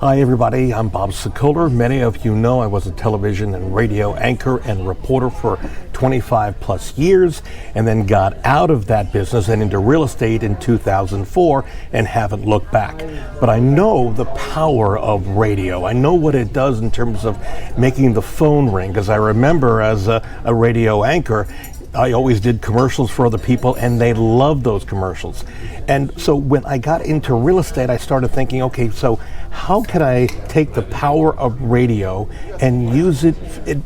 Hi everybody, I'm Bob Sokoler. Many of you know I was a television and radio anchor and reporter for 25 plus years, and then got out of that business and into real estate in 2004 and haven't looked back. But I know the power of radio. I know what it does in terms of making the phone ring, because I remember as a radio anchor, I always did commercials for other people, and they loved those commercials. And so when I got into real estate, I started thinking, okay, so how can I take the power of radio and use it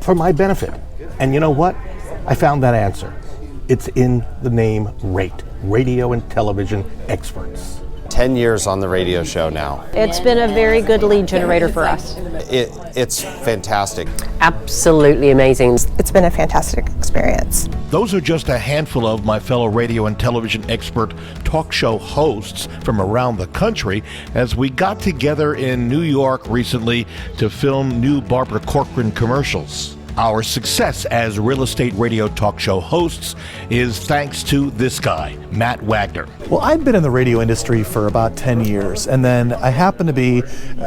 for my benefit? And you know what? I found that answer. It's in the name RATE, Radio and Television Experts. 10 years on the radio show now. It's been a very good lead generator for us. It's fantastic. Absolutely amazing. It's been a fantastic experience. Those are just a handful of my fellow radio and television expert talk show hosts from around the country as we got together in New York recently to film new Barbara Corcoran commercials. Our success as real estate radio talk show hosts is thanks to this guy, Matt Wagner. Well, I've been in the radio industry for about 10 years, and then I happened to be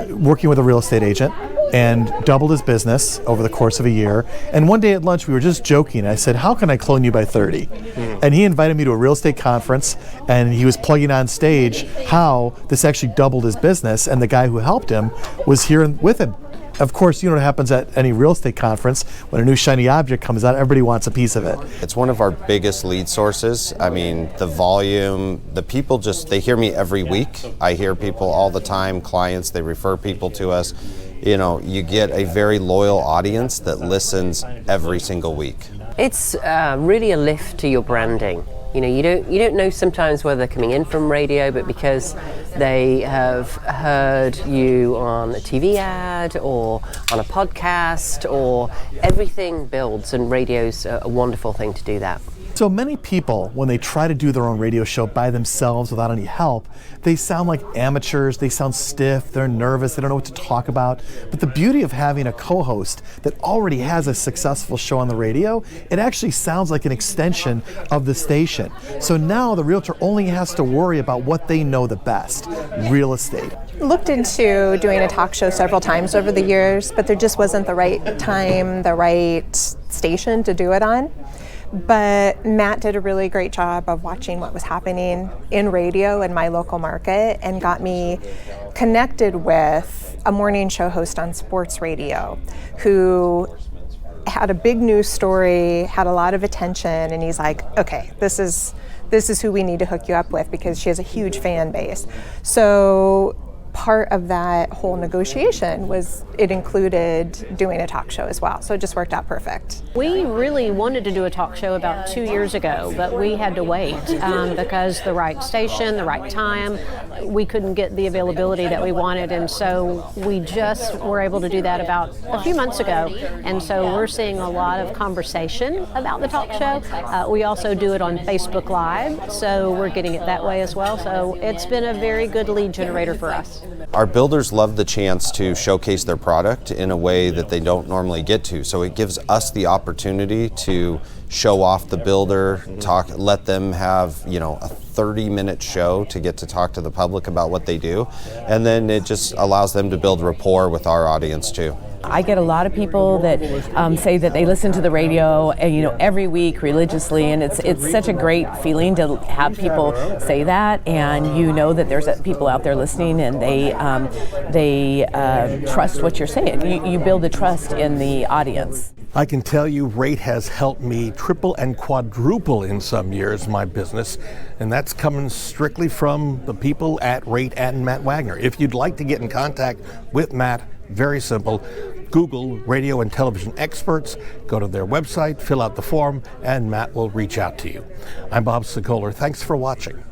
working with a real estate agent and doubled his business over the course of a year. And one day at lunch, we were just joking. I said, how can I clone you by 30? And he invited me to a real estate conference, and he was plugging on stage how this actually doubled his business, and the guy who helped him was here with him. Of course, you know what happens at any real estate conference. When a new shiny object comes out, everybody wants a piece of it. It's one of our biggest lead sources. I mean, the volume, the people they hear me every week. I hear people all the time, clients, they refer people to us. You know, you get a very loyal audience that listens every single week. It's really a lift to your branding. You know, you don't know sometimes whether they're coming in from radio, but because they have heard you on a TV ad or on a podcast, or everything builds, and radio's a wonderful thing to do that. So many people, when they try to do their own radio show by themselves without any help, they sound like amateurs, they sound stiff, they're nervous, they don't know what to talk about. But the beauty of having a co-host that already has a successful show on the radio, it actually sounds like an extension of the station. So now the realtor only has to worry about what they know the best, real estate. Looked into doing a talk show several times over the years, but there just wasn't the right time, the right station to do it on. But Matt did a really great job of watching what was happening in radio in my local market and got me connected with a morning show host on sports radio who had a big news story, had a lot of attention, and he's like, okay, this is who we need to hook you up with because she has a huge fan base. So part of that whole negotiation was it included doing a talk show as well. So it just worked out perfect. We really wanted to do a talk show about 2 years ago, but we had to wait because the right station, the right time, we couldn't get the availability that we wanted. And so we just were able to do that about a few months ago. And so we're seeing a lot of conversation about the talk show. We also do it on Facebook Live, so we're getting it that way as well. So it's been a very good lead generator for us. Our builders love the chance to showcase their product in a way that they don't normally get to. So it gives us the opportunity to show off the builder, let them have, you know, a 30-minute show to get to talk to the public about what they do. And then it just allows them to build rapport with our audience too. I get a lot of people that say that they listen to the radio, every week religiously, and it's such a great feeling to have people say that, and you know that there's people out there listening, and they trust what you're saying. You build the trust in the audience. I can tell you RATE has helped me triple and quadruple in some years my business, and that's coming strictly from the people at RATE and Matt Wagner. If you'd like to get in contact with Matt, very simple. Google Radio and Television Experts, go to their website, fill out the form, and Matt will reach out to you. I'm Bob Sokoler. Thanks for watching.